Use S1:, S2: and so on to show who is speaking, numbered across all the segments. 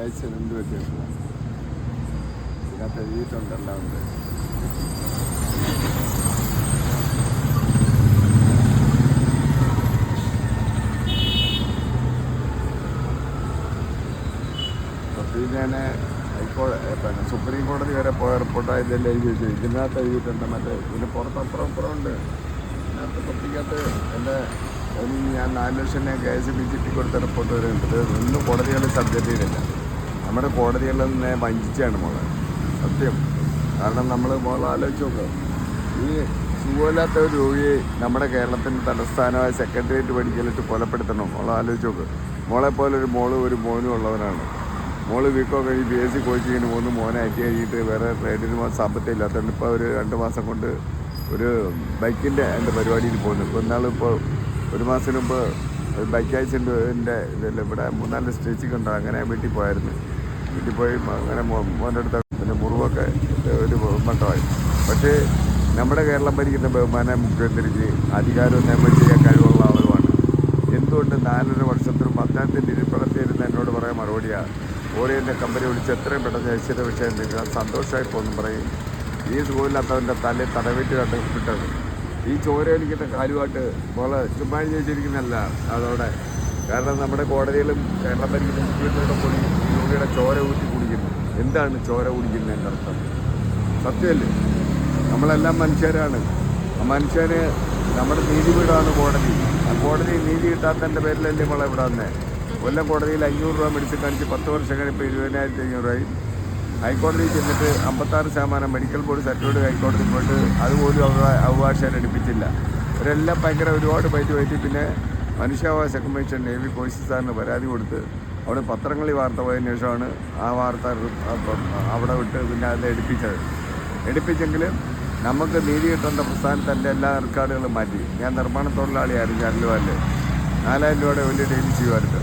S1: Accident പറ്റിയിട്ടില്ല. ഇതിനകത്ത് എഴുതിയിട്ടുണ്ടെല്ലാം ഉണ്ട്. ഞാൻ പിന്നെ സുപ്രീം കോടതി വരെ പോയ റിപ്പോർട്ടാണ് ഇതെല്ലാം എഴുതി വെച്ചു. ഇതിനകത്ത് എഴുതിയിട്ടുണ്ട്. മറ്റേ ഇതിന് പുറത്തപ്പുറം ഉണ്ട്. ഇതിനകത്ത് തൊപ്പിക്കകത്ത് എൻ്റെ ഞാൻ 4 ലക്ഷം കേസ് ബിജെപി കൊടുത്ത റിപ്പോർട്ട് വരെ ഉണ്ട്. ഇത് ഒന്നും കോടതികളിൽ സബ്ജക്റ്റ് ചെയ്തില്ല. നമ്മുടെ കോടതികളിൽ നിന്ന് വഞ്ചിച്ചാണ് മോളെ, സത്യം. കാരണം നമ്മൾ മോളെ ആലോചിച്ച് നോക്കുക, ഈ സുഖമില്ലാത്ത ഒരു രോഗിയെ നമ്മുടെ കേരളത്തിൻ്റെ തലസ്ഥാനമായ സെക്രട്ടേറിയറ്റ് പഠിക്കലിട്ട് കൊലപ്പെടുത്തണം. മോളെ ആലോചിച്ച് നോക്ക്. മോളെപ്പോലൊരു മോളും ഒരു മോനും ഉള്ളവരാണ്. മോള് വീക്കോ കഴിഞ്ഞ് PSC കോച്ചിങ്ങിന് പോകുന്നു. മോനെ അയറ്റി കഴിഞ്ഞിട്ട് വേറെ ട്രേഡിന് സാമ്പത്തികം ഇല്ലാത്തതുകൊണ്ട് ഇപ്പോൾ ഒരു 2 മാസം കൊണ്ട് ഒരു ബൈക്കിൻ്റെ എൻ്റെ പരിപാടിയിൽ പോകുന്നു. ഇപ്പോൾ ഇന്നാളിപ്പോൾ 1 മാസത്തിന് മുമ്പ് ഒരു ബൈക്ക് ആക്സിഡൻറ്റിൻ്റെ ഇതെല്ലാം ഇവിടെ 3-4 സ്റ്റിച്ചിങ് ഉണ്ട്. അങ്ങനെ വീട്ടിൽ പോയായിരുന്നു. വീട്ടിൽ പോയി അങ്ങനെ മോൻ്റെ അടുത്ത് പിന്നെ മുറിവൊക്കെ ഒരു മട്ടമായി. പക്ഷേ നമ്മുടെ കേരളം ഭരിക്കുന്ന ബഹുമാന മുഖ്യമന്ത്രിക്ക് അധികാരവും നിയമം ചെയ്യാൻ കഴിവുള്ള ആളുമാണ്. എന്തുകൊണ്ട് 4.5 വർഷത്തിനും അദ്ദേഹത്തിൻ്റെ ഇരിപ്പിടത്തിൽ ഇരുന്ന് എന്നോട് പറയാൻ മറുപടിയാണ്. ഓറിയൻ്റെ കമ്പനി വിളിച്ച് എത്രയും പെട്ടെന്ന് നിശ്ചിത വിഷയം നിൽക്കുക, സന്തോഷമായി പോകുന്നു പറയും. ഈ സുഖമില്ലാത്തവൻ്റെ തലയിൽ തടവിട്ട് കണ്ട് കിട്ടത് ഈ ചോരയൊലിക്കുന്ന കാലുമായിട്ട് പോലെ ചുമ്മാ ചോദിച്ചിരിക്കുന്നതല്ല അതോടെ. കാരണം നമ്മുടെ കോടതിയിലും കേരളം ഭരിക്കുന്ന മുഖ്യമന്ത്രിയുടെ കൂടി രോഗിയുടെ ചോര ഊറ്റി കുടിക്കുന്നു. എന്താണ് ചോര കുടിക്കുന്നതിൻ്റെ അർത്ഥം? സത്യമല്ലേ? നമ്മളെല്ലാം മനുഷ്യരാണ്. ആ മനുഷ്യന് നമ്മുടെ നീതിപീഠമാണ് കോടതി. ആ കോടതി നീതി കിട്ടാത്തതിൻ്റെ പേരിലല്ലേ നമ്മളെ ഇവിടെ വന്നേ. കൊല്ലം കോടതിയിൽ 500 രൂപ മെഡിസിൻ കാണിച്ച് 10 വർഷം കഴിഞ്ഞപ്പോൾ 20,500 രൂപയായി. ഹൈക്കോടതിയിൽ ചെന്നിട്ട് 56% മെഡിക്കൽ ബോർഡ് സർട്ടിഫിക്കറ്റ് ഹൈക്കോടതിയിൽ പോയിട്ട് അതുപോലും അവകാശം എടുപ്പിച്ചില്ല. ഇവരെല്ലാം ഭയങ്കര ഒരുപാട് പയറ്റി. പിന്നെ മനുഷ്യാവകാശ കമ്മീഷൻ നേവി കോഴ്സ് സാറിന് പരാതി കൊടുത്ത് അവിടെ പത്രങ്ങളിൽ വാർത്ത പോയതിനു ശേഷമാണ് ആ വാർത്ത അവിടെ വിട്ട് പിന്നെ അത് എടുപ്പിച്ചെങ്കിലും നമുക്ക് നീതി കിട്ടേണ്ട പ്രസ്ഥാനത്തിൻ്റെ എല്ലാ റെക്കോർഡുകളും മാറ്റി. ഞാൻ നിർമ്മാണ തൊഴിലാളിയായിരുന്നു. ചാനലുവാല്ലേ 4,000 രൂപയുടെ വലിയ ഡെയിലി ചെയ്യുമായിരുന്നു.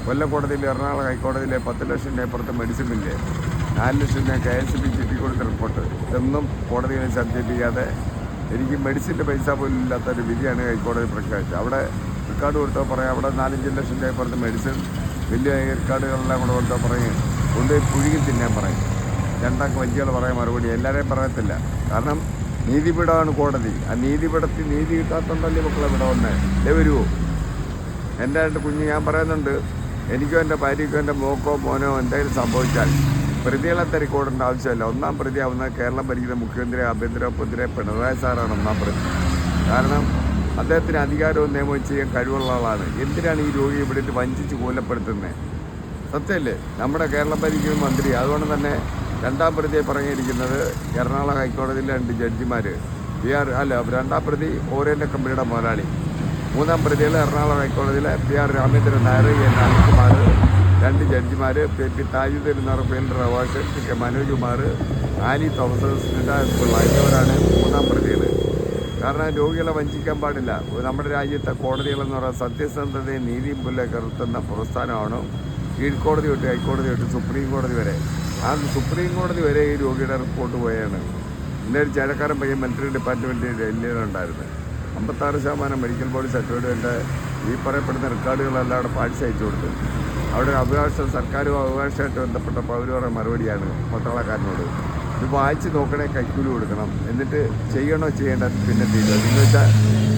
S1: കൊല്ലം കോടതിയിൽ എറണാകുളം ഹൈക്കോടതിയിലെ 10 ലക്ഷം അപ്പുറത്ത് മെഡിസിൻ ബില്ല്, 4 ലക്ഷം KSB ചിട്ടി കൊടുത്ത റിപ്പോർട്ട്, ഇതൊന്നും കോടതിയിൽ സബ്ജക്റ്റ് ചെയ്യാതെ എനിക്ക് മെഡിസിൻ്റെ പൈസ പോലും ഇല്ലാത്തൊരു വിധിയാണ് ഹൈക്കോടതി പ്രഖ്യാപിച്ചത്. അവിടെ റെക്കോർഡ് കൊടുത്താൽ പറയാം, അവിടെ 4-5 ലക്ഷം അപ്പുറത്ത് മെഡിസിൻ വലിയ റെക്കോർഡുകളെല്ലാം കൂടെ കൊടുത്താൽ പറയും കൊണ്ടുപോയി പുഴുകി തിന്നാൻ പറയും. രണ്ടാൾക്ക് വഞ്ചികൾ പറയാൻ മറുപടി എല്ലാവരെയും പറയത്തില്ല. കാരണം നീതിപീഠമാണ് കോടതി. ആ നീതിപീഠത്തിൽ നീതി കിട്ടാത്തതുകൊണ്ടല്ലേ മക്കളെ ഇവിടെ വന്നേ. വരുമോ? എൻ്റെ കുഞ്ഞ് ഞാൻ പറയുന്നുണ്ട്, എനിക്കോ എൻ്റെ ഭാര്യയ്ക്കോ എൻ്റെ മോക്കോ മോനോ എന്തെങ്കിലും സംഭവിച്ചാൽ പ്രതികളെ തിരക്കോടേണ്ട ആവശ്യമില്ല. 1ാം പ്രതിയാവുന്ന കേരളം ഭരിക്കുന്ന മുഖ്യമന്ത്രി ആഭ്യന്തര വകുപ്പ് പിണറായി സാറാണ് 1ാം പ്രതി. കാരണം അദ്ദേഹത്തിന് അധികാരവും നിയമവും ചെയ്യാൻ കഴിവുള്ള ആളാണ്. എന്തിനാണ് ഈ രോഗിയെ ഇവിടെ വഞ്ചിച്ച് കൊലപ്പെടുത്തുന്നത്? സത്യമല്ലേ? നമ്മുടെ കേരളം ഭരിക്കുന്ന മന്ത്രി. അതുകൊണ്ട് തന്നെ 2ാം പ്രതിയെ പറഞ്ഞിരിക്കുന്നത് എറണാകുളം ഹൈക്കോടതിയിലെ 2 ജഡ്ജിമാർ. 2ാം പ്രതി ഓറിയൻ്റെ കമ്പനിയുടെ മുതലാളി. 3ാം പ്രതികൾ എറണാകുളം ഹൈക്കോടതിയിലെ PR രാമേന്ദ്രൻ നായർ, N അനിൽകുമാർ, 2 ജഡ്ജിമാർ, PP താജുദ്ദീൻ ഫീൽഡർ അവാർഡ്, മനോജ് കുമാർ, ആനി തോമസ്, സ്മിത പിള്ള എന്നിവരാണ് 3ാം പ്രതികൾ. കാരണം രോഗികളെ വഞ്ചിക്കാൻ പാടില്ല. നമ്മുടെ രാജ്യത്തെ കോടതികളെന്ന് പറയുന്നത് സത്യസന്ധതയും നീതിയും പുലർത്തുന്ന പ്രസ്ഥാനമാണ്. കീഴ്ക്കോടതി തൊട്ട് ഹൈക്കോടതി തൊട്ട് സുപ്രീം കോടതി വരെ. ആ സുപ്രീം കോടതി വരെ ഈ രോഗിയുടെ റിപ്പോർട്ട് പോയാണ്. ഇന്നൊരു ചേഴക്കാരൻ പയ്യൻ മിലിറ്ററി ഡിപ്പാർട്ട്മെൻറ്റ് ഡൽഹിയിലുണ്ടായിരുന്നു. 56% മെഡിക്കൽ ബോർഡ് സർട്ടിഫിക്കറ്റ് ഈ പറയപ്പെടുന്ന റെക്കോർഡുകളെല്ലാം അവിടെ പാഴ്ച അയച്ചു കൊടുത്തു. അവിടെ അവകാശം സർക്കാരും അവകാശമായിട്ട് ബന്ധപ്പെട്ടപ്പോൾ അവർ പറയുന്ന മറുപടിയാണ് പട്ടാളക്കാരനോട്, ഇത് വായിച്ച് നോക്കണേ, കൈക്കൂലി കൊടുക്കണം, എന്നിട്ട് ചെയ്യണോ ചെയ്യേണ്ടത് പിന്നെ തീരുമാനം. എന്ന് വെച്ചാൽ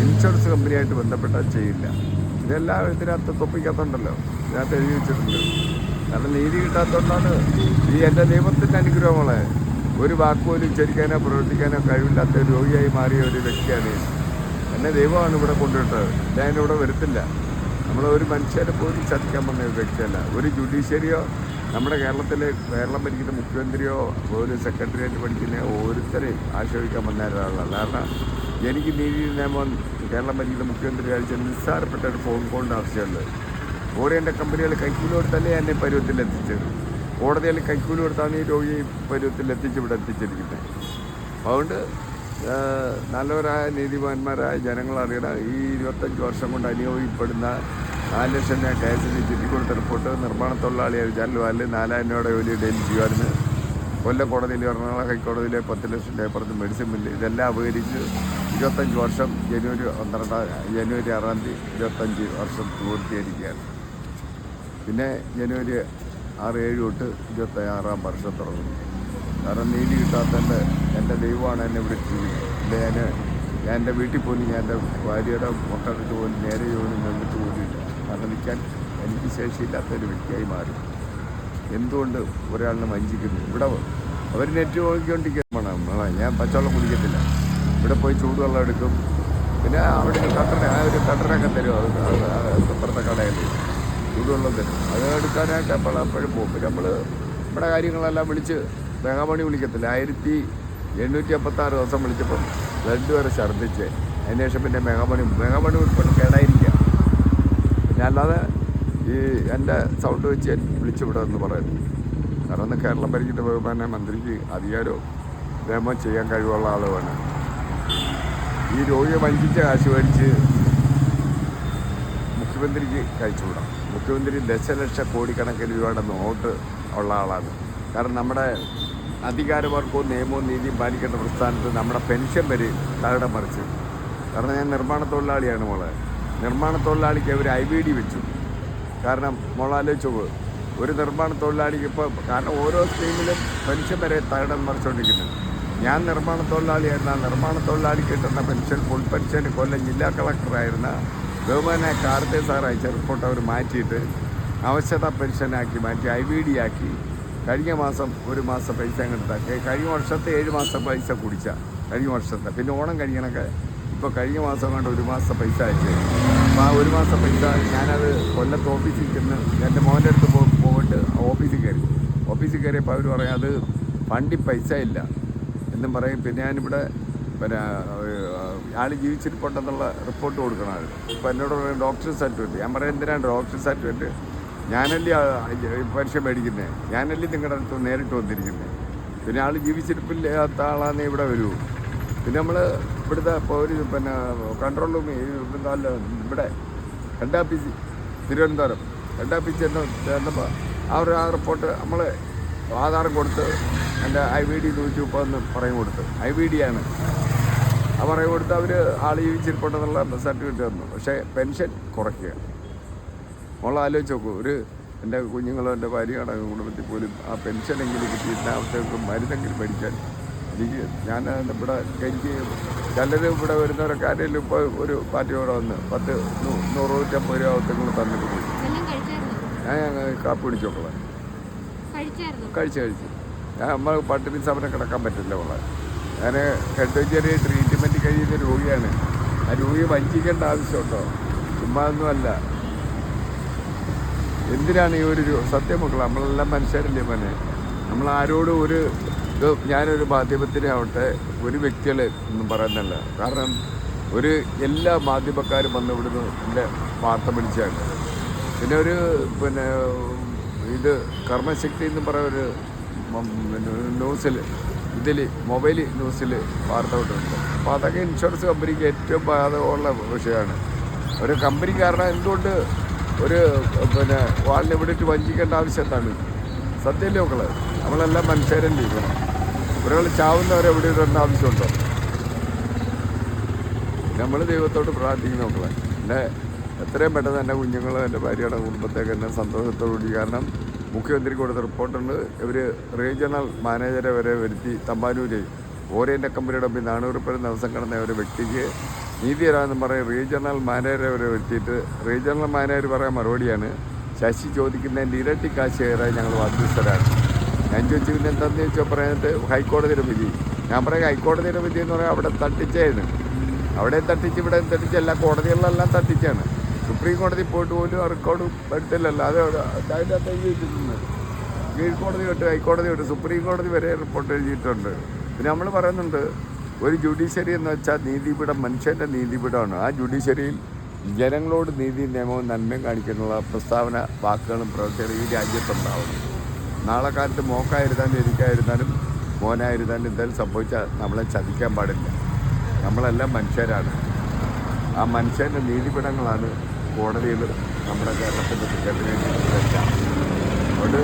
S1: ഇൻഷുറൻസ് കമ്പനിയായിട്ട് ബന്ധപ്പെട്ടാൽ ചെയ്യില്ല. ഇതെല്ലാം ഇതിനകത്ത് തൊപ്പിക്കാത്തുണ്ടല്ലോ, ഇതിനകത്ത് എഴുതി വെച്ചിട്ടുണ്ട്. കാരണം നീതി കിട്ടാത്തതുകൊണ്ടാണ് ഈ എൻ്റെ ദൈവത്തിൻ്റെ അനുഗ്രഹങ്ങളെ ഒരു വാക്കുപോലും ഉച്ചരിക്കാനോ പ്രവർത്തിക്കാനോ കഴിവില്ലാത്ത രോഗിയായി മാറിയ ഒരു വ്യക്തിയാണ്. എന്നെ ദൈവമാണ് ഇവിടെ കൊണ്ടുവിട്ടത്. ഞാനിവിടെ വരുത്തില്ല. നമ്മളൊരു മനുഷ്യരെ പോലും ചതിക്കാൻ വന്ന ഒരു വ്യക്തിയല്ല. ഒരു ജുഡീഷ്യറിയോ നമ്മുടെ കേരളം ഭരിക്കുന്ന മുഖ്യമന്ത്രിയോ ഒരു സെക്രട്ടേറിയറ്റ് പഠിക്കുന്ന ഓരോരുത്തരെയും ആശ്രയിക്കാൻ വന്ന ഒരാളല്ല. കാരണം എനിക്ക് നീതി നിയമം കേരളം ഭരിക്കുന്ന മുഖ്യമന്ത്രി അയച്ച നിസ്സാരപ്പെട്ട ഒരു ഫോൺ കോളിൻ്റെ ആവശ്യമുള്ളത്. ഓറിയൻ്റെ കമ്പനികൾ കൈക്കൂലി കൊടുത്തല്ലേ എന്നെ പരുവത്തിലെത്തിച്ചത്. കോടതിയിൽ കൈക്കൂലി കൊടുത്താണ് ഈ രോഗി പരുവത്തിലെത്തിച്ച് ഇവിടെ എത്തിച്ചിരിക്കുന്നത്. അതുകൊണ്ട് നല്ലവരായ നീതിമാന്മാരായ ജനങ്ങളറിയണം, ഈ 25 വർഷം കൊണ്ട് അനുഭവിക്കപ്പെടുന്ന 4 ലക്ഷം KSB ചിട്ടി കൊടുത്ത റിപ്പോർട്ട് നിർമ്മാണ തൊഴിലാളിയായി ചാനലുവാലിൽ 4,000 രൂപയുടെ ജോലി ഡെയിലി ചെയ്യുമായിരുന്നു. കൊല്ലം കോടതിയിൽ, എറണാകുളം ഹൈക്കോടതിയിലെ 10 ലക്ഷം അപ്പുറത്ത് മെഡിസിൻ ബില്ല് ഇതെല്ലാം അപകരിച്ച് 25 വർഷം ജനുവരി 6-ാം തീയതി 25 വർഷം പൂർത്തീകരിക്കുകയാണ്. പിന്നെ ജനുവരി 6-7 തൊട്ട് 26-ാം വർഷം തുടങ്ങുന്നു. കാരണം നീതി കിട്ടാത്തതിൻ്റെ എൻ്റെ ദൈവമാണ് എന്നെ വിളിച്ചിരിക്കുന്നത്. ഇല്ലേ, ഞാൻ എൻ്റെ വീട്ടിൽ പോലും ഞാൻ എൻ്റെ ഭാര്യയുടെ മക്കളുടെ പോലും നേരെ ജോലി നിന്നിട്ട് പോലില്ല. കാരണം നിൽക്കാൻ എനിക്ക് ശേഷിയില്ലാത്തൊരു വ്യക്തിയായി മാറി. എന്തുകൊണ്ട് ഒരാളിനെ വഞ്ചിക്കുന്നു? ഇവിടെ അവർ നെറ്റ് നോക്കിക്കൊണ്ടിരിക്കുകയാണ്. ഞാൻ പച്ചവെള്ളം കുടിക്കത്തില്ല. ഇവിടെ പോയി ചൂടുവെള്ളം എടുക്കും. പിന്നെ അവിടെ ഒരു കട്ടനൊക്കെ തരും. അപ്പുറത്തെ കടയിൽ ചൂടുവെള്ളം തരും. അത് എടുക്കാനായിട്ട് അപ്പോഴും പോകും. പിന്നെ നമ്മൾ നമ്മുടെ കാര്യങ്ങളെല്ലാം വിളിച്ച് മെഗാമണി വിളിക്കത്തില്ല. 1856 ദിവസം വിളിച്ചപ്പം ബ്ലഡ് വരെ ഛർദ്ദിച്ച്. അതിന് ശേഷം പിന്നെ മെഗാമണി ഉൾപ്പെടെ കേടായിരിക്കുക. പിന്നെ അല്ലാതെ ഈ എൻ്റെ സൗണ്ട് വെച്ച് വിളിച്ചു വിടുമെന്ന് പറയുന്നു. കാരണം കേരളം ഭരിക്കുന്ന ബഹുമാന മന്ത്രിക്ക് അധികാരവും നിയമം ചെയ്യാൻ കഴിവുള്ള ആളുമാണ്. ഈ രോഗിയെ വഞ്ചിച്ച കാശ് മേടിച്ച് മുഖ്യമന്ത്രിക്ക് കഴിച്ചുവിടാം. മുഖ്യമന്ത്രി ദശലക്ഷക്കോടിക്കണക്കിന് രൂപയുടെ നോട്ട് ഉള്ള ആളാണ്. കാരണം നമ്മുടെ അധികാരവർഗവും നിയമവും നീതിയും പാലിക്കേണ്ട പ്രസ്ഥാനത്ത് നമ്മുടെ പെൻഷൻ വരെ തകിടം മറിച്ച്. കാരണം ഞാൻ നിർമ്മാണ തൊഴിലാളിയാണ് മോളെ. നിർമ്മാണ തൊഴിലാളിക്ക് അവർ IVD വെച്ചു. കാരണം മോളാലോചിച്ചു, ഒരു നിർമ്മാണ തൊഴിലാളിക്ക് ഇപ്പോൾ കാരണം ഓരോ സ്കീമിലും പെൻഷൻ വരെ തകിടം മറിച്ചുകൊണ്ടിരിക്കുന്നത്. ഞാൻ നിർമ്മാണ തൊഴിലാളിയായിരുന്ന നിർമ്മാണ തൊഴിലാളിക്ക് കിട്ടുന്ന പെൻഷൻ ഫുൾ പെൻഷൻ കൊല്ലം ജില്ലാ കളക്ടറായിരുന്ന ബഹുമാനായ കാർത്തെ സാർ അയച്ച റിപ്പോർട്ട് അവർ മാറ്റിയിട്ട് ആവശ്യത പെൻഷനാക്കി മാറ്റി IVD ആക്കി. കഴിഞ്ഞ മാസം ഒരു മാസം പൈസ അങ്ങെടുത്താക്കി. കഴിഞ്ഞ വർഷത്തെ 7 മാസം പൈസ കുടിച്ച കഴിഞ്ഞ വർഷത്തെ. പിന്നെ ഓണം കഴിയണൊക്കെ ഇപ്പോൾ കഴിഞ്ഞ മാസം കൊണ്ട് ഒരു മാസം പൈസ അയച്ചു. അപ്പോൾ ആ ഒരു മാസം പൈസ ഞാനത് കൊല്ലത്ത് ഓഫീസിൽ ചെന്ന് എൻ്റെ മോൻ്റെ അടുത്ത് പോയിട്ട് ഓഫീസിൽ കയറിയപ്പോൾ അവർ പറയാം അത് ഫണ്ടിൽ പൈസ ഇല്ല എന്നും പറയും. പിന്നെ ഞാനിവിടെ ആൾ ജീവിച്ചിരിപ്പുണ്ടെന്നുള്ള റിപ്പോർട്ട് കൊടുക്കണമായിരുന്നു. ഇപ്പോൾ എന്നോട് പറയും ഡോക്ടർ സർട്ടിഫിക്കറ്റ്. ഞാൻ പറയാം എന്തിനാണ് ഡോക്ടർ സർട്ടിഫിക്കറ്റ്? ഞാനല്ലേ പെൻഷൻ മേടിക്കുന്നത്, ഞാനല്ലേ നിങ്ങളുടെ അടുത്ത് നേരിട്ട് വന്നിരിക്കുന്നത്. പിന്നെ ആൾ ജീവിച്ചിരിപ്പില്ലാത്ത ആളാന്നേ ഇവിടെ വരൂ. പിന്നെ നമ്മൾ ഇവിടുത്തെ ഇപ്പോൾ ഒരു കൺട്രോൾ റൂം ഇവിടെ ഹെഡ് തിരുവനന്തപുരം ഹെഡ് ചെന്നപ്പോൾ ആ റിപ്പോർട്ട് നമ്മൾ ആധാരം കൊടുത്ത് എൻ്റെ IVD 130 പറയും കൊടുത്ത് IVD ആണ്. ആ പറയും കൊടുത്ത് അവർ ആൾ ജീവിച്ചിരിപ്പുണ്ടെന്നുള്ള സർട്ടിഫിക്കറ്റ് തന്നു. പക്ഷേ പെൻഷൻ കുറയ്ക്കുക. മോളെ ആലോചിച്ച് നോക്കൂ, എൻ്റെ കുഞ്ഞുങ്ങളോ എൻ്റെ ഭാര്യയുടെ കുടുംബത്തിൽ പോലും ആ പെൻഷനെങ്കിലും കിട്ടിയിട്ട് അവർക്ക് മരുന്നെങ്കിലും മേടിക്കാൻ ഞാൻ ഇവിടെ എനിക്ക് ചിലർ ഇവിടെ വരുന്നവരൊക്കെ ആരെങ്കിലും ഇപ്പോൾ ഒരു പാർട്ടിയോടെ വന്ന് 100-150 രൂപ അവർക്ക് തന്നിട്ട് പോയി. ഞാൻ കാപ്പി പിടിച്ചോളാം കഴിച്ച് നമ്മൾ പട്ടിണി സമരം കിടക്കാൻ പറ്റില്ല മോളെ. ഞാൻ ചെറിയ ട്രീറ്റ്മെൻറ്റ് കഴിയുന്ന രോഗിയാണ്. ആ രോഗിയെ വഞ്ചിക്കേണ്ട ആവശ്യമുണ്ടോ? ചുമ്മാ ഒന്നുമല്ല. എന്തിനാണ് ഈ ഒരു സത്യം മക്കളെ? നമ്മളെല്ലാം മനുഷ്യരല്ലേ മോനെ. നമ്മൾ ആരോടും ഞാനൊരു മാധ്യമത്തിനാവട്ടെ ഒരു വ്യക്തികളെ ഒന്നും പറയുന്നില്ല. കാരണം എല്ലാ മാധ്യമക്കാരും വന്ന് ഇവിടുന്ന് എൻ്റെ വാർത്ത പിടിച്ചാണ്. പിന്നെ ഇത് കർമ്മശക്തി എന്ന് പറയുന്ന ന്യൂസിൽ മൊബൈൽ ന്യൂസിൽ വാർത്ത വിട്ടിട്ടുണ്ട്. അപ്പോൾ അതൊക്കെ ഇൻഷുറൻസ് കമ്പനിക്ക് ഏറ്റവും ബാധകമുള്ള വിഷയമാണ്. ഒരു കമ്പനിക്കാരനെ എന്തുകൊണ്ട് വാളിനെ വിട്ടിട്ട് വഞ്ചിക്കേണ്ട ആവശ്യം എന്താണ്? സത്യമല്ലേ മക്കളെ? നമ്മളെല്ലാം മനുഷ്യരല്ലേ? ഒരാൾ ചാവുന്നവരെ എവിടെ ഇടേണ്ട ആവശ്യമുണ്ടോ? നമ്മൾ ദൈവത്തോട് പ്രാർത്ഥിക്കുന്ന മക്കളെ. എൻ്റെ എത്രയും പെട്ടെന്ന് എൻ്റെ കുഞ്ഞുങ്ങളും എൻ്റെ ഭാര്യയുടെ കുടുംബത്തേക്ക് എന്നെ സന്തോഷത്തോടുകൂടി. കാരണം മുഖ്യമന്ത്രിക്ക് കൊടുത്ത റിപ്പോർട്ടുണ്ട്. ഇവർ റീജിയണൽ മാനേജറെ വരെ വരുത്തി തമ്പാനൂര് ഓറിയൻ്റ് കമ്പനിയുടെ മുമ്പിൽ 400 പേര് ദിവസം കിടന്ന ഒരു വ്യക്തിക്ക് നീതി തരാമെന്ന് പറയും റീജിയണൽ മാനേജറെ വരെ വരുത്തിയിട്ട് റീജിയണൽ മാനേജർ പറയാൻ മറുപടിയാണ് ശശി ചോദിക്കുന്നതിൻ്റെ ഇരട്ടി കാശ് കയറാൻ ഞങ്ങൾ ബാധ്യസ്ഥരാണ്. ഞാൻ ചോദിച്ചു പിന്നെ എന്താണെന്ന് ചോദിച്ചാൽ പറയുന്നത് ഹൈക്കോടതിയുടെ വിധി. ഞാൻ പറയും ഹൈക്കോടതിയുടെ വിധി എന്ന് പറയാൻ അവിടെ തട്ടിച്ചാണ്. അവിടെ തട്ടിച്ച് ഇവിടെ തട്ടിച്ച് എല്ലാ കോടതികളിലെല്ലാം തട്ടിച്ചാണ്. സുപ്രീം കോടതി പോയിട്ട് പോലും റെക്കോർഡ് എടുത്തില്ലല്ലോ. അത് അതിൻ്റെ അകത്ത് എഴുതിയിട്ടുണ്ട്. കീഴ്ക്കോടതി തൊട്ട് ഹൈക്കോടതി തൊട്ട് സുപ്രീം കോടതി വരെ റിപ്പോർട്ട് എഴുതിയിട്ടുണ്ട്. പിന്നെ നമ്മൾ പറയുന്നുണ്ട് ഒരു ജുഡീഷ്യറി എന്ന് വെച്ചാൽ നീതിപീഠം മനുഷ്യൻ്റെ നീതിപീഠമാണ്. ആ ജുഡീഷ്യറിയിൽ ജനങ്ങളോട് നീതിയും നിയമവും നന്മയും കാണിക്കാനുള്ള പ്രസ്താവന വാക്കുകളും പ്രവർത്തികളും ഈ രാജ്യത്തുണ്ടാവണം. നാളെ കാലത്ത് മോക്കായിരുന്നാലും എനിക്കായിരുന്നാലും മോനായിരുന്നാലും എന്തായാലും സംഭവിച്ചാൽ നമ്മളെ ചതിക്കാൻ പാടില്ല. നമ്മളെല്ലാം മനുഷ്യരാണ്. ആ മനുഷ്യൻ്റെ നീതിപീഠങ്ങളാണ് കോടതികൾ നമ്മുടെ കേരളത്തിൻ്റെ സുഖത്തിന് വേണ്ടി വെച്ചാൽ. അതുകൊണ്ട്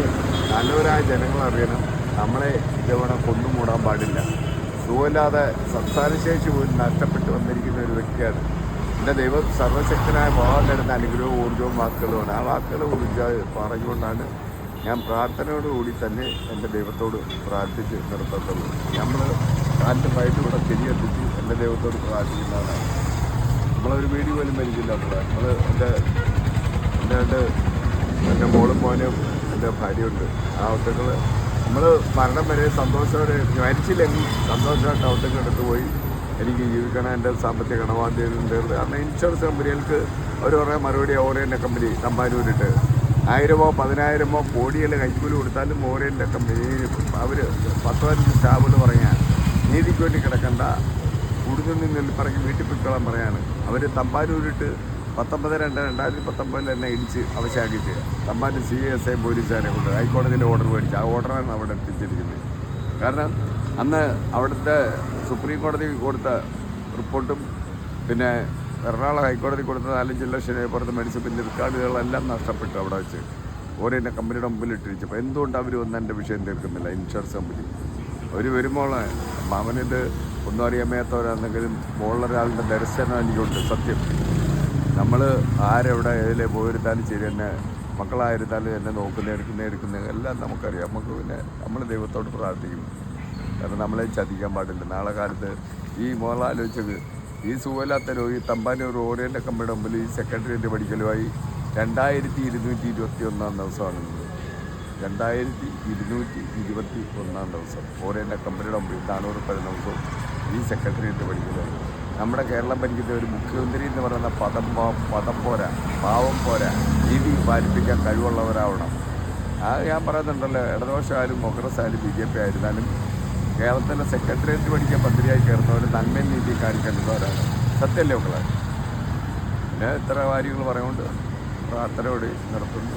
S1: നല്ലവരായ ജനങ്ങളറിയണം നമ്മളെ ഇതവണ കൊന്നു മൂടാൻ പാടില്ല. സുഖമില്ലാതെ സംസാരശേഷി പോലും നഷ്ടപ്പെട്ടു വന്നിരിക്കുന്ന ഒരു വ്യക്തിയാണ്. എൻ്റെ ദൈവം സർവശക്തനായ ഭഗവാന്റെ അനുഗ്രഹവും ഊർജ്ജവും വാക്കുകളുമാണ്. ആ വാക്കുകൾ പറഞ്ഞുകൊണ്ടാണ് ഞാൻ പ്രാർത്ഥനയോടുകൂടി തന്നെ എൻ്റെ ദൈവത്തോട് പ്രാർത്ഥിച്ച് നിർത്തത്തുള്ളൂ. നമ്മൾ കാലിൻ്റെ പയറ്റിലൂടെ തിരിയെത്തിച്ച് എൻ്റെ ദൈവത്തോട് പ്രാർത്ഥിക്കുന്നതാണ്. നമ്മളൊരു വീഡിയോ പോലും മരിക്കില്ല. നമ്മൾ എൻ്റെ മോളും മോനും എൻ്റെ ഭാര്യയുണ്ട്. ആ ഒത്തുകൾ നമ്മൾ മരണം വരെ സന്തോഷത്തോടെ മരിച്ചില്ലെങ്കിൽ സന്തോഷമായിട്ട് ഒത്തുകൾ എടുത്തു പോയി എനിക്ക് ജീവിക്കണം, എൻ്റെ സാമ്പത്തിക കടബാധ്യതയുണ്ട്. കാരണം ഇൻഷുറൻസ് കമ്പനികൾക്ക് അവർ പറയാൻ മറുപടി ഓറിയൻ്റെ കമ്പനി തമ്പാനൂരിട്ട് 1000-ഓ 10,000-ഓ കോടികൾ കൈക്കൂലി കൊടുത്താലും ഓറിയൻ്റെ കമ്പനി അവർ 10-15 സ്റ്റാഫുകൾ പറയാൻ നീതിക്ക് വേണ്ടി കിടക്കണ്ട, കൂടുതൽ നിന്ന് പറഞ്ഞ് വീട്ടിൽ പൊയ്ക്കോളാൻ പറയാണ്. അവർ തമ്പാനൂരിട്ട് 19/2/2019 തന്നെ ഇടിച്ച് അവശാക്കിച്ച് തമ്പാനൂർ CSI പോലീസുകാരെ കൊണ്ട് ഹൈക്കോടതിയിലെ ഓർഡർ മേടിച്ച് ആ ഓർഡറാണ് അവിടെ എത്തിച്ചിരിക്കുന്നത്. കാരണം അന്ന് അവിടുത്തെ സുപ്രീം കോടതി കൊടുത്ത റിപ്പോർട്ടും പിന്നെ എറണാകുളം ഹൈക്കോടതി കൊടുത്ത 4-5 ലക്ഷം രൂപ പുറത്ത് മെഡിസിൻ റെക്കോർഡുകളെല്ലാം നഷ്ടപ്പെട്ടു അവിടെ വെച്ച് ഓരോ കമ്പനിയുടെ മുമ്പിൽ ഇട്ടിരിച്ചപ്പോൾ എന്തുകൊണ്ട് അവർ വന്ന് എൻ്റെ വിഷയം തീർക്കുന്നില്ല? ഇൻഷുറൻസ് കമ്പനി അവർ വരുമ്പോൾ അവനിത് ഒന്നും അറിയാൻ മേത്തവരാണെന്നെങ്കിലും മുകളിലൊരാളുടെ ദർശനം എനിക്കുണ്ട്. സത്യം, നമ്മൾ ആരെവിടെ ഏതിലെ പോയിരുത്താലും ശരി, എന്നെ മക്കളായിരുന്നാലും എന്നെ എടുക്കുന്ന എല്ലാം നമുക്കറിയാം. നമുക്ക് പിന്നെ നമ്മൾ ദൈവത്തോട് പ്രാർത്ഥിക്കുന്നു. കാരണം നമ്മളെ ചതിക്കാൻ പാടില്ല. നാളെ കാലത്ത് ഈ മോളാലോചിച്ചത് ഈ സുഖമില്ലാത്ത രോഗി തമ്പാനൂർ ഓറിയൻ്റെ കമ്പനിയുടെ മുമ്പിൽ ഈ സെക്രട്ടേറിയറ്റ് പഠിക്കലുമായി 2221 ദിവസമാണ്. 2221 ദിവസം ഓറിയൻ്റെ കമ്പനിയുടെ മുമ്പിൽ 400 ദിവസവും ഈ സെക്രട്ടേറിയറ്റ് പഠിക്കലുമായി. നമ്മുടെ കേരളം ഭരിക്കുന്ന ഒരു മുഖ്യമന്ത്രി എന്ന് പറയുന്ന പദം പോരാ, പാവം പോരാ, നീതി പാലിപ്പിക്കാൻ കഴിവുള്ളവരാവണം. ഞാൻ പറയുന്നുണ്ടല്ലോ, ഇടതുപക്ഷമായാലും കോൺഗ്രസ് ആയാലും BJP ആയിരുന്നാലും കേരളത്തിൻ്റെ സെക്രട്ടേറിയറ്റ് പഠിക്കാൻ മന്ത്രിയായി കയറുന്നവർ നന്മയും നീതി കാണിക്കേണ്ടവരാണ്. സത്യമല്ലേ മക്കളെ? പിന്നെ ഇത്ര കാര്യങ്ങൾ പറയുകൊണ്ട് പ്രാർത്ഥനയോട് നിർത്തുന്നു.